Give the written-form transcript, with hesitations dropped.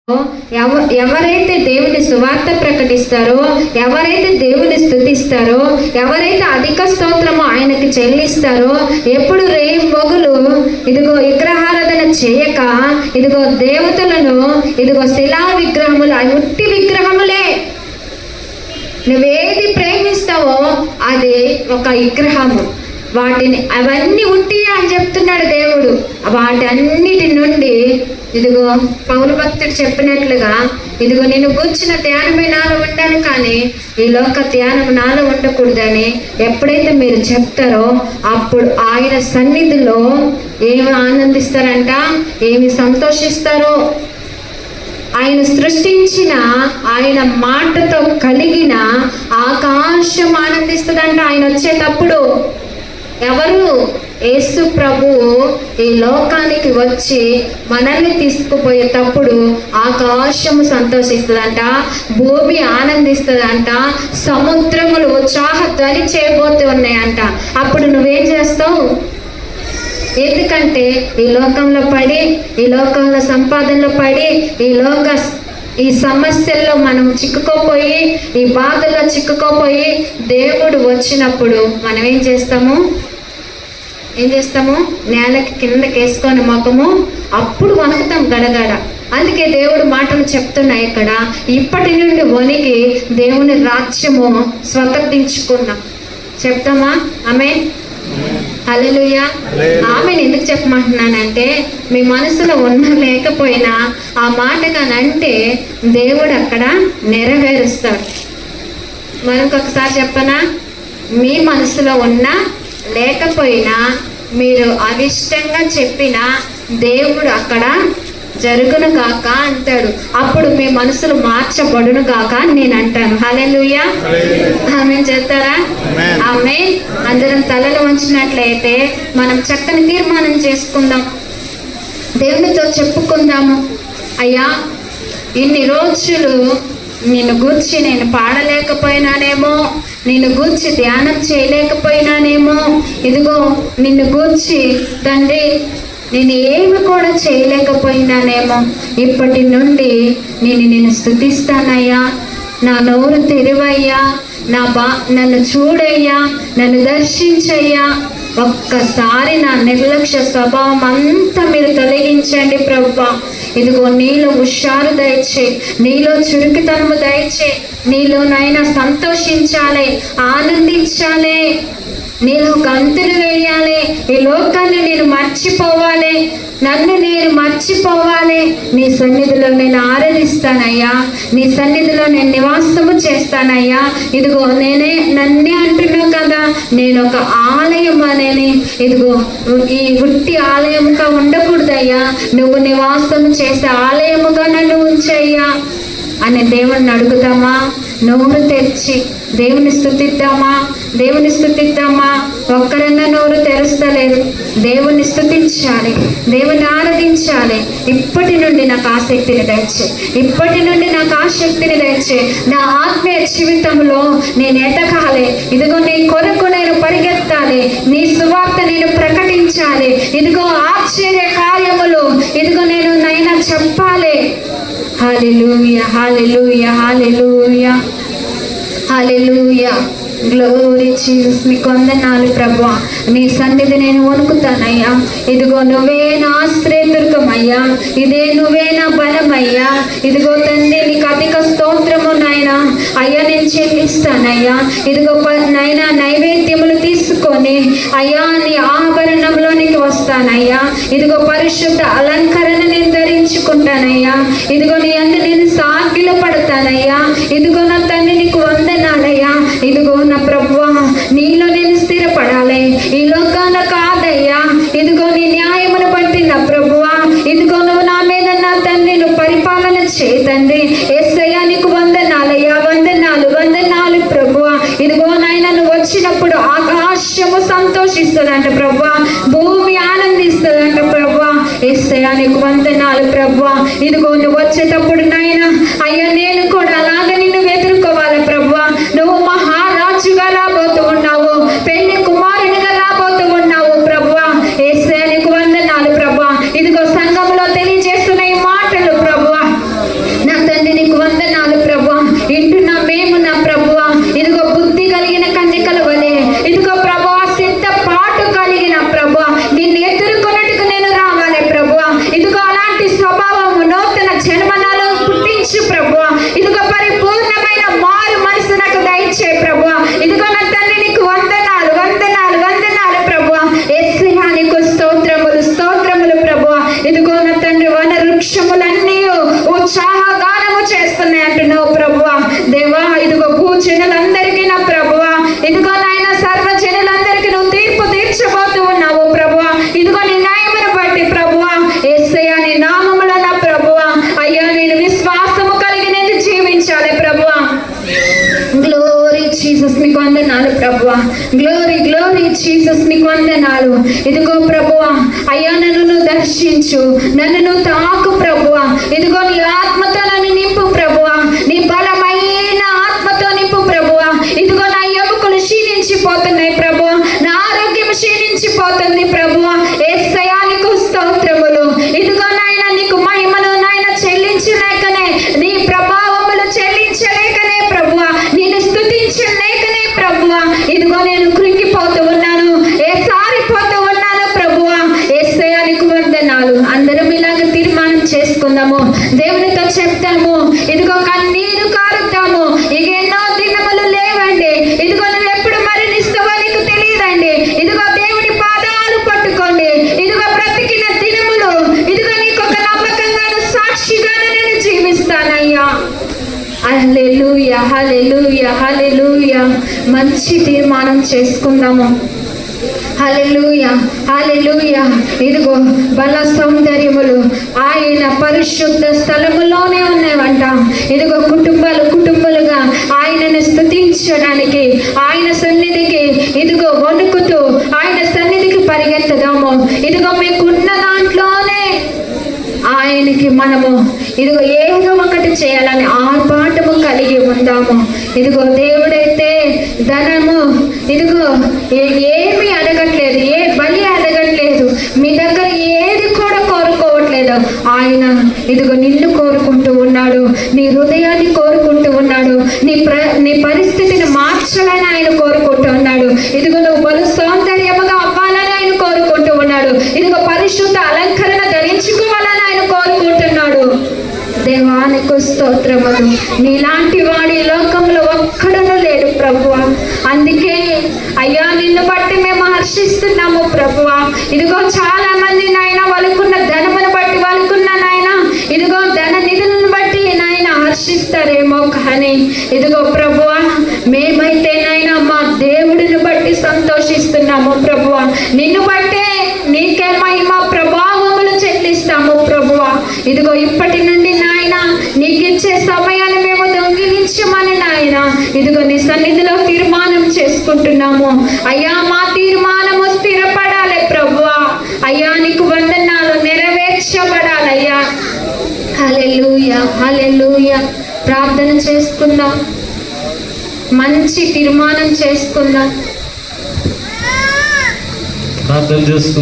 ఎవరైతే దేవుని సువార్త ప్రకటిస్తారో, ఎవరైతే దేవుని స్తుతిస్తారో, ఎవరైతే అధిక స్తోత్రము ఆయనకి చెల్లిస్తారో, ఎప్పుడు రేయింబొగులు ఇదిగో విగ్రహారాధన చేయక, ఇదిగో దేవతలను, ఇదిగో శిలా విగ్రహములు, అవి ఉట్టి విగ్రహములే. నువ్వేది ప్రేమిస్తావో అది ఒక విగ్రహము. వాటిని అవన్నీ ఉట్టి అని చెప్తున్నాడు దేవుడు. వాటన్నిటి నుండి ఇదిగో పౌలు భక్తుడు చెప్పినట్లుగా, ఇదిగో నేను కూర్చున్న ధ్యానమే నాలో ఉండాను, కానీ ఈ లోక ధ్యానం నాలో ఉండకూడదని ఎప్పుడైతే మీరు చెప్తారో అప్పుడు ఆయన సన్నిధిలో ఏమి ఆనందిస్తారంట, ఏమి సంతోషిస్తారో. ఆయన సృష్టించిన ఆయన మాటతో కలిగిన ఆకాశం ఆనందిస్తుందంట ఆయన వచ్చేటప్పుడు. ఎవరు? యేసు ప్రభువు ఈ లోకానికి వచ్చి మనల్ని తీసుకుపోయేటప్పుడు ఆకాశము సంతోషిస్తుందంట, భూమి ఆనందిస్తుందంట, సముద్రములు ఉత్సాహధ్వని చేయబోతూ ఉన్నాయంట. అప్పుడు నువ్వేం చేస్తావు? ఎందుకంటే ఈ లోకంలో పడి, ఈ లోకంలో సంపాదనలో పడి, ఈ సమస్యల్లో మనం చిక్కుకోపోయి, ఈ బాధల్లో చిక్కుకోపోయి, దేవుడు వచ్చినప్పుడు మనం ఏం చేస్తాము? నేలకి కిందకి వేసుకొని ముఖము అప్పుడు వణుకుతాం గడగడ. అందుకే దేవుడు మాటలు చెప్తున్నాయి ఇక్కడ, ఇప్పటి నుండి వణికి దేవుని రాజ్యము స్వతంత్రించుకున్నాం. చెప్తామా? ఆమేన్, హల్లెలూయా. ఆమెను ఎందుకు చెప్పమంటున్నానంటే, మీ మనసులో ఉన్న లేకపోయినా ఆ మాట కానంటే దేవుడు అక్కడ నెరవేరుస్తాడు. మరొకసారి చెప్పనా? మీ మనసులో ఉన్న లేకపోయినా మీరు అవిష్టంగా చెప్పినా దేవుడు అక్కడ జరుగును గాక అంటాడు. అప్పుడు మీ మనసులు మార్చబడును గాక అని నేను అంటాను. హల్లెలూయా. ఆమేన్ చెప్తారా? ఆమేన్. అందరం తలలు వంచినట్లయితే మనం చక్కని తీర్మానం చేసుకుందాం, దేవునితో చెప్పుకుందాము. అయ్యా, ఇన్ని రోజులు నిన్ను గూర్చి నేను పాడలేకపోయినానేమో, నిన్ను గూర్చి ధ్యానం చేయలేకపోయినానేమో, ఇదిగో నిన్ను గూర్చి తండ్రి నేను ఏమి కూడా చేయలేకపోయినానేమో, ఇప్పటి నుండి నేను స్తుతిస్తానయ్యా. నా నోరు తెరివయ్యా, నన్ను చూడయ్యా, నన్ను దర్శించయ్యా. ఒక్కసారి నా నిర్లక్ష్య స్వభావం అంతా మీరు తొలగించండి ప్రభువా. ఇదిగో నీలో హుషారు దయచే, నీలో చురుకుతనము దయచే, నీలో నైనా సంతోషించాలి, ఆనందించాలి, నీలో గంతులు వేయాలి. ఈ లోకాన్ని నేను మర్చిపోవాలి, నన్ను నేను మర్చిపోవాలి. నీ సన్నిధిలో నేను ఆరాధిస్తానయ్యా, నీ సన్నిధిలో నేను నివాసము చేస్తానయ్యా. ఇదిగో నన్నే అంటున్నావు కదా, నేను ఒక ఆలయం అనేది, ఇదిగో ఈ ఉట్టి ఆలయముగా ఉండకూడదయ్యా, నువ్వు నివాసం చేసే ఆలయముగా నన్ను ఉంచయ్యా అని దేవుణ్ణి అడుగుదామా? నోరు తెరిచి దేవుని స్తుతిద్దామా? ఒక్కరన్నా నోరు తెరుస్తలేదు. దేవుని స్తుతించాలి, దేవుని ఆరాధించాలి. ఇప్పటి నుండి నాకు ఆసక్తిని దయచే, నా ఆత్మీయ జీవితంలో నేను ఎదగాలి. ఇదిగో నీ కొరకు నేను పరిగెత్తాలి, నీ సువార్త నేను ప్రకటించాలి. ఇదిగో ఆశ్చర్య కార్యములు ఇదిగో నేను నైనా చెప్పాలి. Hallelujah, hallelujah, hallelujah, hallelujah. Glory Jesus. నీకు వందనాలు ప్రభువా. నీ సన్నిధి నేను వణుకుతానయ్యా. ఇదిగో నువ్వే నా ఆశ్రయదుర్గమయ్యా, ఇదే నువ్వే నా బలమయ్యా. ఇదిగో తండ్రి నీకు అధిక స్తోత్రము నాయనా. అయ్యా నేను చెల్లిస్తానయ్యా. ఇదిగో నైనా నైవేద్యములు తీసుకొని అయ్యా నీ ఆభరణంలోనికి వస్తానయ్యా. ఇదిగో పరిశుద్ధ అలంకరణ నేను ధరించుకుంటానయ్యా. ఇదిగో నీ అందు నేను సాగిలు పడతానయ్యా. ఇదిగో నా తండ్రి నీకు వందనాలయ్యా. ఇదిగో నా ప్రభువా, నీలో నేను స్థిరపడాలి, ఈ లోకాన కాదయ్యా. ఇదిగో నీ న్యాయమును బట్టి నా ప్రభువా, ఇదిగో నువ్వు నా మీద నా తండ్రి నువ్వు పరిపాలన చేయి తండ్రి. యేసయ్యా నీకు వందనాలయ్యా, వందనాలు ప్రభువా. ఇదిగో నాయన నువ్వు వచ్చినప్పుడు ఆకాశము సంతోషిస్తుందంట ప్రభువా, భూమి ఆనందిస్తుందంట ప్రభువా. యేసయ్యా నీకు వందనాలు ప్రభువా. ఇదిగో నువ్వు వచ్చేటప్పుడు నాయన అయ్యా నేను కూడా అలాగే నిన్ను ఎదుర్కోవాలి ప్రభువా. నువ్వు మహారాజుగా రాబోతూ ఉన్నావు, పెళ్లి కుమారునిగా రాబోతూ ఉన్నావు ప్రభువా. యేసయ్యా నీకు వందనాలు ప్రభువా. ఇదిగో సంఘంలో తెలియజేస్తున్న ఈ మాటలు ప్రభువా, జన్మ నాలో పుట్టించు ప్రభువా. ఇదిగో పరిపూర్ణమైన మారు మనసు నాకు దయచే ప్రభువా. ఇదిగో నా తండ్రి నీకు వందనాలు వందనాలు వందనాలు ప్రభువా. యేసయ్యా నీకు స్తోత్రములు స్తోత్రములు ప్రభువా. ఇదిగో నా తండ్రి వన వృక్షములన్నీ ఉత్సాహ గానము చేస్తున్నాయి అంటున్నావు ప్రభువా. దేవా ఇదిగో భూజనులందరికీ నా ప్రభువా, ఇదిగో నాయన సర్వ జనులందరికీ నువ్వు తీర్పు తీర్చబోతూ ఉన్నావు ప్రభువా. ఇదిగో నీ న్యాయమును బట్టి ప్రభువా, యేసయ్యా నీ నామములో నా ప్రభువా, అయ్యా నేను విశ్వాసము కలిగి నేను జీవించాలి ప్రభువా. గ్లోరీ జీసస్ నీకు వందనాలు ప్రభువా. గ్లోరీ గ్లోరీ జీసస్ నీకు వందనాలు. ఇదిగో ప్రభువా, అయ్యా నన్ను నువ్వు దర్శించు, నన్ను నువ్వు తాకు ప్రభువా. ఇదిగో నీ ఆత్మతో నన్ను నింపు ప్రభువా, నీ బలమైన ఆత్మతో నింపు ప్రభువా. ఇదిగో నా ఎముకలు క్షీణించిపోతున్నాయి ప్రభువా, నా ఆరోగ్యం క్షీణించిపోతుంది ప్రభువా. యేసయ్యా నీకు స్తోత్రములు. ఇదిగో నాయన నీకు మహిమను నాయన చెల్లించలేకనే, నీ ప్రభావములు చెల్లించలేకనే ప్రభువా, నేను స్తుతించలేకనే ప్రభువా, ఇదిగో నేను కృంగిపోతూ ఉన్నాను, సారిపోతూ ఉన్నాను ప్రభువా. యేసయ్యా నీకు వందనాలు. అందరం ఇలాగ తీర్మానం చేసుకుందాము, దేవునితో చెప్తాము. ఇదిగో కన్నీరు కారుతాము. ఇక ఎన్నో దినములు లేవండి. ఇదిగో నువ్వు ఎప్పుడు మరణిస్తావో నీకు తెలియదండి. ఇదిగో దేవుని పాదాలు పట్టుకోండి. ఇదిగో బ్రతికిన దినములు ఇదిగో నీకు ఒక నమ్మకంగాను సాక్షిగాను నేను జీవిస్తానయ్యా. హల్లెలూయా హల్లెలూయా హల్లెలూయా. మంచి తీర్మానం చేసుకుందాము. హల్లెలూయా హల్లెలూయా. ఇదిగో బల సౌందర్యములు ఆయన పరిశుద్ధ స్థలములోనే ఉన్నాయంట. ఇదిగో కుటుంబాలు కుటుంబాలుగా ఆయనను స్తుతించడానికి, ఆయన సన్నిధికి ఇదిగో వణుకుతూ ఆయన సన్నిధికి పరిగెత్తదాము. ఇదిగో మీకున్న దాంట్లోనే ఆయనకి మనము ఇదిగో ఏదో ఒకటి చేయాలని ఆర్భాటము కలిగి ఉందాము. ఇదిగో దేవుడైతే ధనము ఇదిగో ఏమి అడగట్లేదు, ఏ బలి అడగట్లేదు, మీ దగ్గర ఏది కూడా కోరుకోవట్లేదు. ఆయన ఇదిగో నిన్ను కోరుకుంటూ ఉన్నాడు, నీ హృదయాన్ని కోరుకుంటూ ఉన్నాడు, నీ పరిస్థితిని మార్చాలని ఆయన కోరుకుంటూ ఉన్నాడు. ఇదిగో నువ్వు బలు సౌందర్యముగా అవ్వాలని ఆయన కోరుకుంటూ ఉన్నాడు. ఇదిగో పరిశుద్ధ అలంకరణ ధరించుకోవాలని ఆయన కోరుకుంటున్నాడు. దేవానికి స్తోత్రములు. నీలాంటి వాడు ఈ లోకంలో ఒక్కడును లేడు ప్రభువా. అందుకే అయ్యా నిన్ను బట్టి మేము హర్షిస్తున్నాము ప్రభువా. ఇదిగో చాలా మంది నాయన వాళ్ళకున్న ధనమును బట్టి, వాళ్ళకున్న నాయన ఇదిగో ధన నిధులను బట్టి నాయన హర్షిస్తారేమో, కానీ ఇదిగో ప్రభువా మేమైతే నాయన మా దేవుడిని బట్టి సంతోషిస్తున్నాము ప్రభువా. నిన్ను బట్టే నీకే మహిమ ప్రభావములు చెల్లిస్తాము ప్రభువా. ఇదిగో ఇప్పటి నుండి నాయన నీకిచ్చే సమయాన్ని మేము దొంగిలించమని నాయన ఇదిగో నీ సన్నిధిలో తీర్మానం చేసుకుంటున్నాము. అయ్యా మా తీర్మానము స్థిరపడాలి ప్రభువా. అయ్యా నీకు వందనాలు నెరవేర్చబడాలయ్యా. హల్లెలూయా హల్లెలూయా. ప్రార్థన చేసుకుందాం, మంచి తీర్మానం చేసుకుందాం, ప్రార్థన చేసుకుందాం.